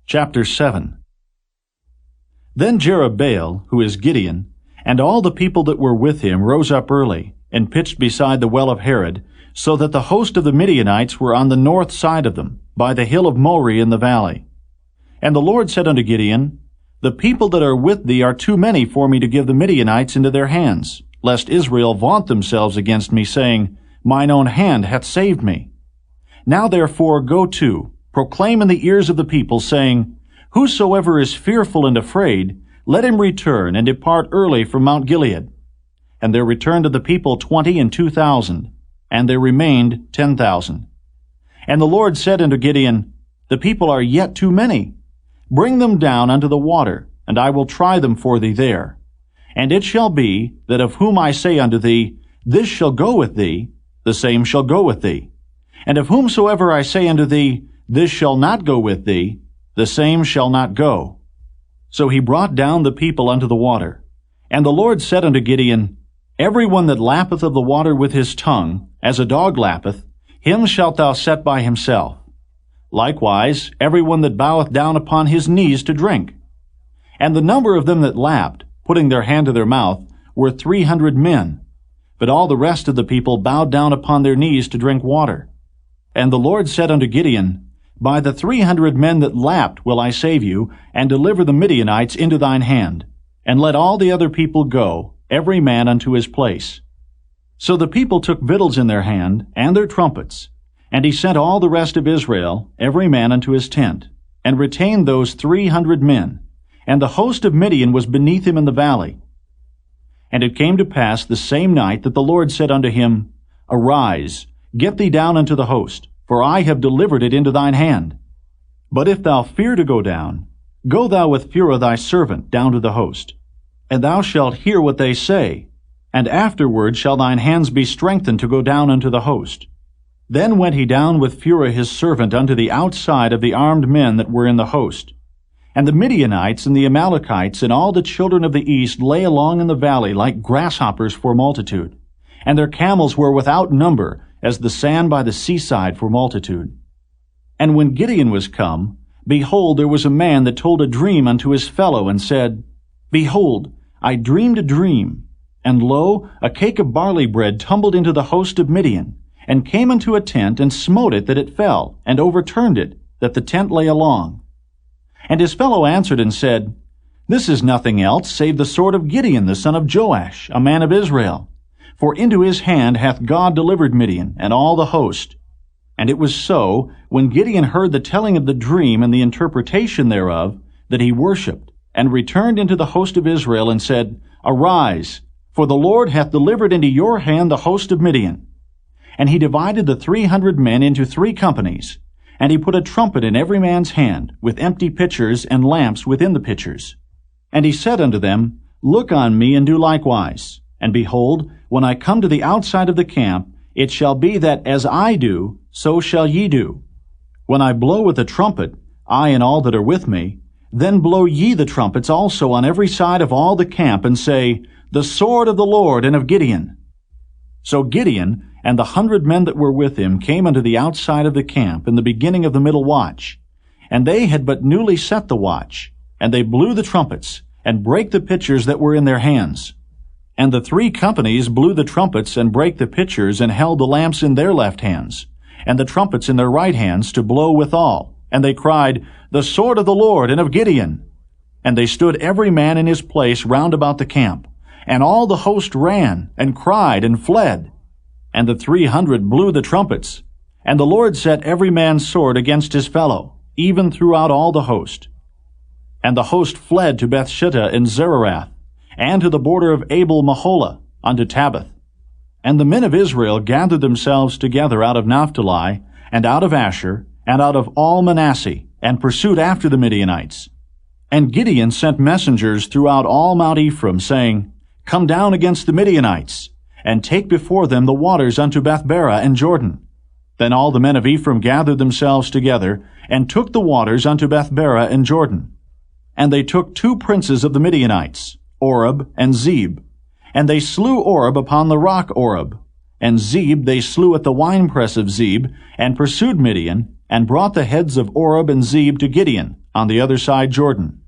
Chapter 7. Then Jerubbaal, who is Gideon, and all the people that were with him rose up early, and pitched beside the well of Harod, so that the host of the Midianites were on the north side of them, by the hill of Moreh in the valley. And the Lord said unto Gideon, The people that are with thee are too many for me to give the Midianites into their hands, lest Israel vaunt themselves against me, saying, Mine own hand hath saved me. Now therefore go to, proclaim in the ears of the people, saying, Whosoever is fearful and afraid, let him return and depart early from Mount Gilead. And there returned to the people 22,000, and there remained 10,000. And the Lord said unto Gideon, The people are yet too many. Bring them down unto the water, and I will try them for thee there. And it shall be, that of whom I say unto thee, This shall go with thee, the same shall go with thee. And of whomsoever I say unto thee, This shall not go with thee, the same shall not go. So he brought down the people unto the water. And the Lord said unto Gideon, Every one that lappeth of the water with his tongue, as a dog lappeth, him shalt thou set by himself. Likewise, every one that boweth down upon his knees to drink. And the number of them that lapped, putting their hand to their mouth, were 300 men. But all the rest of the people bowed down upon their knees to drink water. And the Lord said unto Gideon, By the 300 men that lapped will I save you, and deliver the Midianites into thine hand. And let all the other people go, every man unto his place. So the people took victuals in their hand, and their trumpets. And he sent all the rest of Israel, every man unto his tent, and retained those 300 men. And the host of Midian was beneath him in the valley. And it came to pass the same night that the Lord said unto him, Arise, get thee down unto the host, for I have delivered it into thine hand. But if thou fear to go down, go thou with Phurah thy servant down to the host. And thou shalt hear what they say, and afterward shall thine hands be strengthened to go down unto the host. Then went he down with Phurah his servant unto the outside of the armed men that were in the host. And the Midianites and the Amalekites and all the children of the east lay along in the valley like grasshoppers for multitude. And their camels were without number, as the sand by the seaside for multitude. And when Gideon was come, behold, there was a man that told a dream unto his fellow, and said, Behold, I dreamed a dream, and lo, a cake of barley bread tumbled into the host of Midian, and came unto a tent, and smote it that it fell, and overturned it, that the tent lay along. And his fellow answered and said, This is nothing else save the sword of Gideon the son of Joash, a man of Israel. For into his hand hath God delivered Midian, and all the host. And it was so, when Gideon heard the telling of the dream and the interpretation thereof, that he worshipped, and returned into the host of Israel, and said, Arise, for the Lord hath delivered into your hand the host of Midian. And he divided the 300 men into 3 companies, and he put a trumpet in every man's hand, with empty pitchers and lamps within the pitchers. And he said unto them, Look on me, and do likewise. And behold, when I come to the outside of the camp, it shall be that as I do, so shall ye do. When I blow with the trumpet, I and all that are with me, then blow ye the trumpets also on every side of all the camp, and say, The sword of the Lord and of Gideon. So Gideon and the 100 men that were with him came unto the outside of the camp in the beginning of the middle watch. And they had but newly set the watch, and they blew the trumpets, and brake the pitchers that were in their hands. And the 3 companies blew the trumpets, and brake the pitchers, and held the lamps in their left hands, and the trumpets in their right hands, to blow withal. And they cried, The sword of the Lord and of Gideon. And they stood every man in his place round about the camp. And all the host ran, and cried, and fled. And the 300 blew the trumpets. And the Lord set every man's sword against his fellow, even throughout all the host. And the host fled to Bethshittah and Zererath, and to the border of Abel-Maholah, unto Tabbath. And the men of Israel gathered themselves together out of Naphtali, and out of Asher, and out of all Manasseh, and pursued after the Midianites. And Gideon sent messengers throughout all Mount Ephraim, saying, Come down against the Midianites, and take before them the waters unto Bethbara and Jordan. Then all the men of Ephraim gathered themselves together, and took the waters unto Bethbara and Jordan. And they took 2 princes of the Midianites, Oreb and Zeb. And they slew Oreb upon the rock Oreb, and Zeb they slew at the winepress of Zeb, and pursued Midian, and brought the heads of Oreb and Zeb to Gideon, on the other side Jordan.